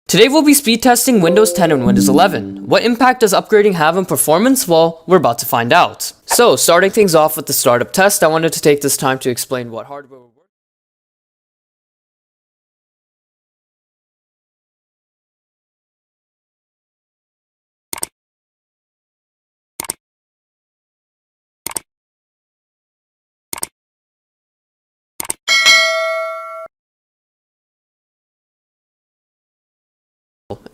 Today we'll be speed testing Windows 10 and Windows 11. What impact does upgrading have on performance? Well, we're about to find out. So, starting things off with the startup test, I wanted to take this time to explain what hardware will work.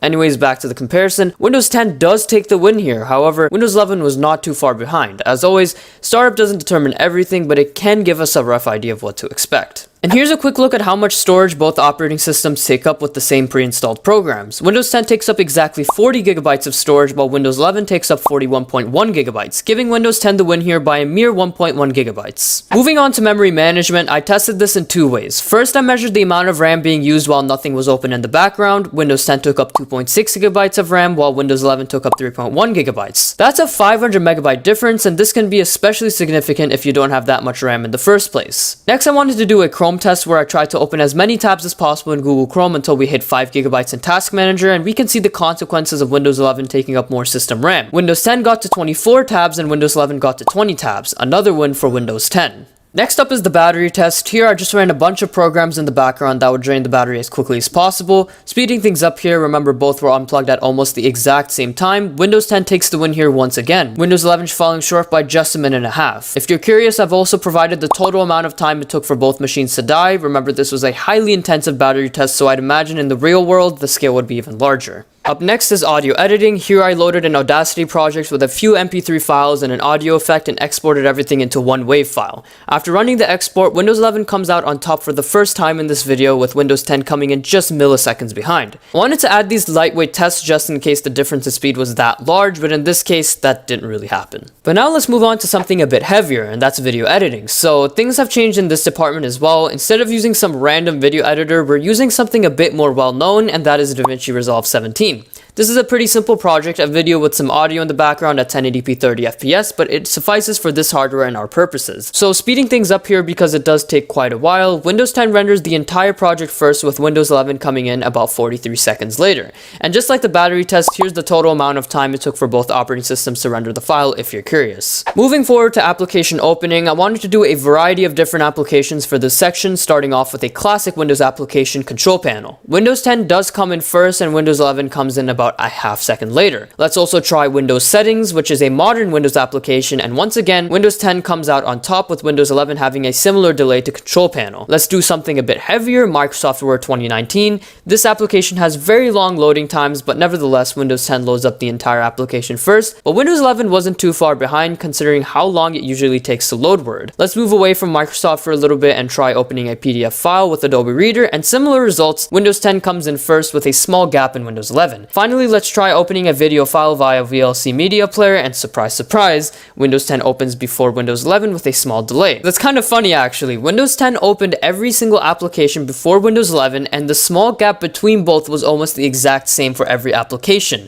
Anyways, back to the comparison. Windows 10 does take the win here. However, Windows 11 was not too far behind. As always, startup doesn't determine everything, but it can give us a rough idea of what to expect. And here's a quick look at how much storage both operating systems take up with the same pre-installed programs. Windows 10 takes up exactly 40 gigabytes of storage, while Windows 11 takes up 41.1 gigabytes, giving Windows 10 the win here by a mere 1.1 gigabytes. Moving on to memory management, I tested this in two ways. First, I measured the amount of RAM being used while nothing was open in the background. Windows 10 took up 2.6 gigabytes of RAM, while Windows 11 took up 3.1 gigabytes. That's a 500 megabyte difference, and this can be especially significant if you don't have that much RAM in the first place. Next, I wanted to do a Chrome test where I tried to open as many tabs as possible in Google Chrome until we hit 5 gigabytes in Task Manager, and we can see the consequences of Windows 11 taking up more system RAM. Windows 10 got to 24 tabs and Windows 11 got to 20 tabs, another win for Windows 10. Next up is the battery test. Here I just ran a bunch of programs in the background that would drain the battery as quickly as possible. Speeding things up here, remember both were unplugged at almost the exact same time. Windows 10 takes the win here once again. Windows 11 is falling short by just a minute and a half. If you're curious, I've also provided the total amount of time it took for both machines to die. Remember, this was a highly intensive battery test, so I'd imagine in the real world, the scale would be even larger. Up next is audio editing. Here I loaded an Audacity project with a few MP3 files and an audio effect and exported everything into one WAV file. After running the export, Windows 11 comes out on top for the first time in this video, with Windows 10 coming in just milliseconds behind. I wanted to add these lightweight tests just in case the difference in speed was that large, but in this case, that didn't really happen. But now let's move on to something a bit heavier, and that's video editing. So things have changed in this department as well. Instead of using some random video editor, we're using something a bit more well known, and that is DaVinci Resolve 17. This is a pretty simple project, a video with some audio in the background at 1080p 30 FPS, but it suffices for this hardware and our purposes. So speeding things up here because it does take quite a while, Windows 10 renders the entire project first, with Windows 11 coming in about 43 seconds later. And just like the battery test, here's the total amount of time it took for both operating systems to render the file if you're curious. Moving forward to application opening, I wanted to do a variety of different applications for this section, starting off with a classic Windows application control panel. Windows 10 does come in first and Windows 11 comes in about a half second later. Let's also try Windows Settings, which is a modern Windows application, and once again, Windows 10 comes out on top, with Windows 11 having a similar delay to Control Panel. Let's do something a bit heavier, Microsoft Word 2019. This application has very long loading times, but nevertheless, Windows 10 loads up the entire application first, but Windows 11 wasn't too far behind considering how long it usually takes to load Word. Let's move away from Microsoft for a little bit and try opening a PDF file with Adobe Reader, and similar results, Windows 10 comes in first with a small gap in Windows 11. Finally, let's try opening a video file via VLC Media Player, and surprise surprise, Windows 10 opens before Windows 11 with a small delay. That's kind of funny actually. Windows 10 opened every single application before Windows 11, and the small gap between both was almost the exact same for every application.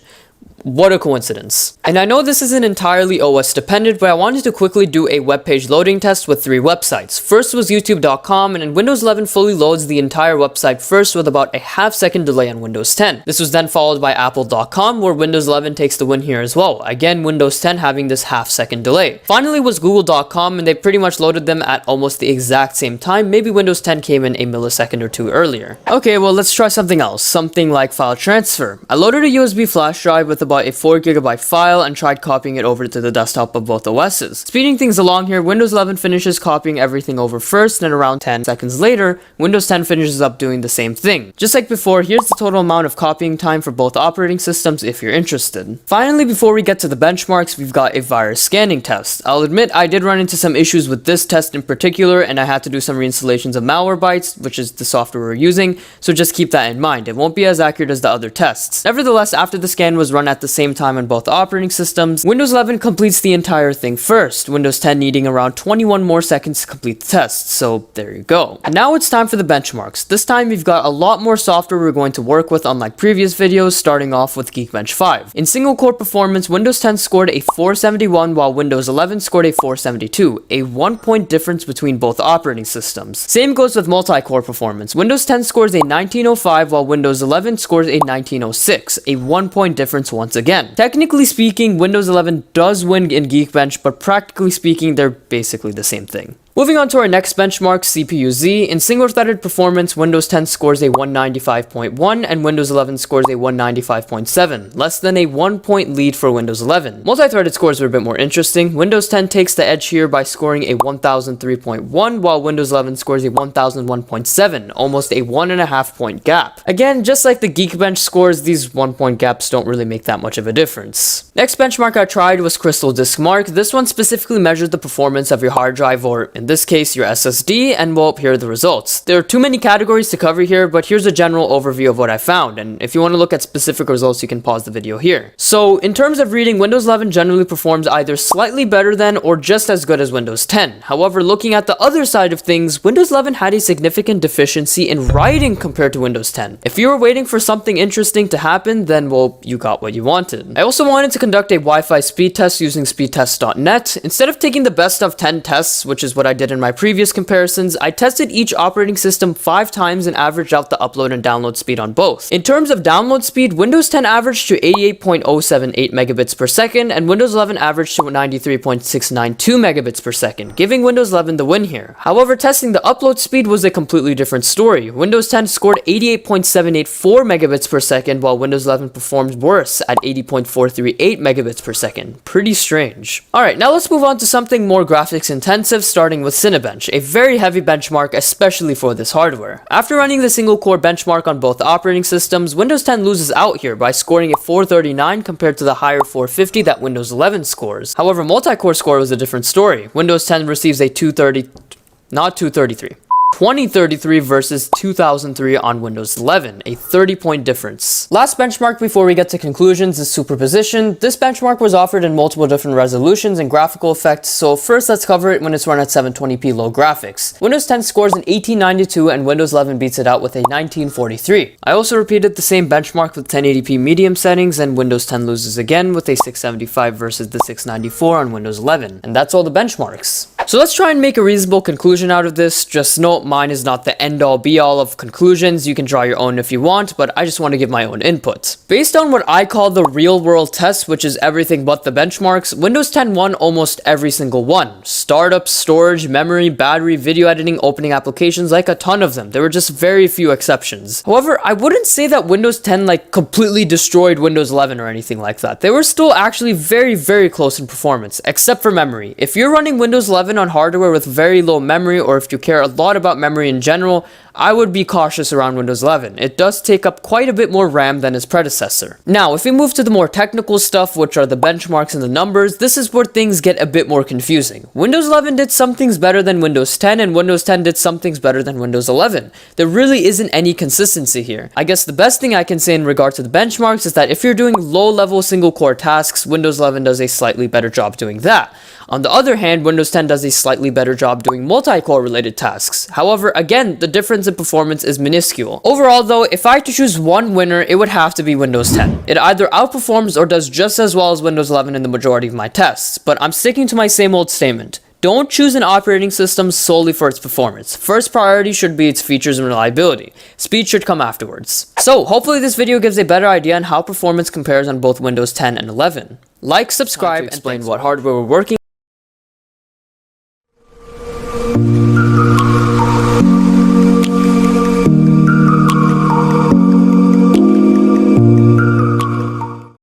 What a coincidence. And I know this isn't entirely OS dependent, but I wanted to quickly do a web page loading test with 3 websites. First was youtube.com, and in Windows 11 fully loads the entire website first with about a half-second delay on Windows 10. This was then followed by apple.com, where Windows 11 takes the win here as well. Again, Windows 10 having this half-second delay. Finally was google.com, and they pretty much loaded them at almost the exact same time. Maybe Windows 10 came in a millisecond or two earlier. Okay, well let's try something else, something like file transfer. I loaded a USB flash drive with about a 4 gigabyte file and tried copying it over to the desktop of both OSs. Speeding things along here, Windows 11 finishes copying everything over first, and around 10 seconds later, Windows 10 finishes up doing the same thing. Just like before, here's the total amount of copying time for both operating systems if you're interested. Finally, before we get to the benchmarks, we've got a virus scanning test. I'll admit I did run into some issues with this test in particular, and I had to do some reinstallations of Malwarebytes, which is the software we're using, so just keep that in mind. It won't be as accurate as the other tests. Nevertheless, after the scan was run at the the same time on both operating systems, Windows 11 completes the entire thing first, Windows 10 needing around 21 more seconds to complete the test, so there you go. And now it's time for the benchmarks. This time we've got a lot more software we're going to work with unlike previous videos, starting off with Geekbench 5. In single core performance, Windows 10 scored a 471 while Windows 11 scored a 472, a 1-point difference between both operating systems. Same goes with multi-core performance. Windows 10 scores a 1905 while Windows 11 scores a 1906, a 1-point difference once again. Technically speaking, Windows 11 does win in Geekbench, but practically speaking, they're basically the same thing. Moving on to our next benchmark, CPU-Z. In single-threaded performance, Windows 10 scores a 195.1 and Windows 11 scores a 195.7, less than a 1-point lead for Windows 11. Multi-threaded scores are a bit more interesting. Windows 10 takes the edge here by scoring a 1003.1 while Windows 11 scores a 1001.7, almost a 1.5-point gap. Again, just like the Geekbench scores, these 1-point gaps don't really make that much of a difference. Next benchmark I tried was Crystal Disk Mark. This one specifically measured the performance of your hard drive, or in this case your SSD, and well, here are the results. There are too many categories to cover here, but here's a general overview of what I found, and if you want to look at specific results you can pause the video here. So in terms of reading, Windows 11 generally performs either slightly better than or just as good as Windows 10. However, looking at the other side of things, Windows 11 had a significant deficiency in writing compared to Windows 10. If you were waiting for something interesting to happen, then well, you got what you wanted. I also wanted to conduct a Wi-Fi speed test using speedtest.net. Instead of taking the best of 10 tests, which is what I did in my previous comparisons, I tested each operating system 5 times and averaged out the upload and download speed on both. In terms of download speed, Windows 10 averaged to 88.078 megabits per second and Windows 11 averaged to 93.692 megabits per second, giving Windows 11 the win here. However, testing the upload speed was a completely different story. Windows 10 scored 88.784 megabits per second while Windows 11 performed worse at 80.438 megabits per second. Pretty strange. Alright, now let's move on to something more graphics intensive, starting with Cinebench, a very heavy benchmark especially for this hardware. After running the single core benchmark on both operating systems, Windows 10 loses out here by scoring a 439 compared to the higher 450 that Windows 11 scores. However, multi-core score was a different story. Windows 10 receives a 2033 versus 2003 on Windows 11, a 30-point difference. Last benchmark before we get to conclusions is Superposition. This benchmark was offered in multiple different resolutions and graphical effects, so first let's cover it when it's run at 720p low graphics. Windows 10 scores an 1892 and Windows 11 beats it out with a 1943. I also repeated the same benchmark with 1080p medium settings and Windows 10 loses again with a 675 versus the 694 on Windows 11. And that's all the benchmarks. So let's try and make a reasonable conclusion out of this. Just note, mine is not the end-all be-all of conclusions. You can draw your own if you want, but I just want to give my own input. Based on what I call the real-world test, which is everything but the benchmarks, Windows 10 won almost every single one. Startup, storage, memory, battery, video editing, opening applications, like a ton of them. There were just very few exceptions. However, I wouldn't say that Windows 10 completely destroyed Windows 11 or anything like that. They were still actually very, very close in performance, except for memory. If you're running Windows 11 on hardware with very low memory, or if you care a lot about memory in general, I would be cautious around Windows 11. It does take up quite a bit more RAM than its predecessor. Now, if we move to the more technical stuff, which are the benchmarks and the numbers, this is where things get a bit more confusing. Windows 11 did some things better than Windows 10, and Windows 10 did some things better than Windows 11. There really isn't any consistency here. I guess the best thing I can say in regard to the benchmarks is that if you're doing low-level single-core tasks, Windows 11 does a slightly better job doing that. On the other hand, Windows 10 does a slightly better job doing multi-core related tasks. However, again, the difference in performance is minuscule. Overall though, if I had to choose one winner, it would have to be Windows 10. It either outperforms or does just as well as Windows 11 in the majority of my tests, but I'm sticking to my same old statement. Don't choose an operating system solely for its performance. First priority should be its features and reliability. Speed should come afterwards. So, hopefully this video gives a better idea on how performance compares on both Windows 10 and 11. Like, subscribe, and explain what hardware we're working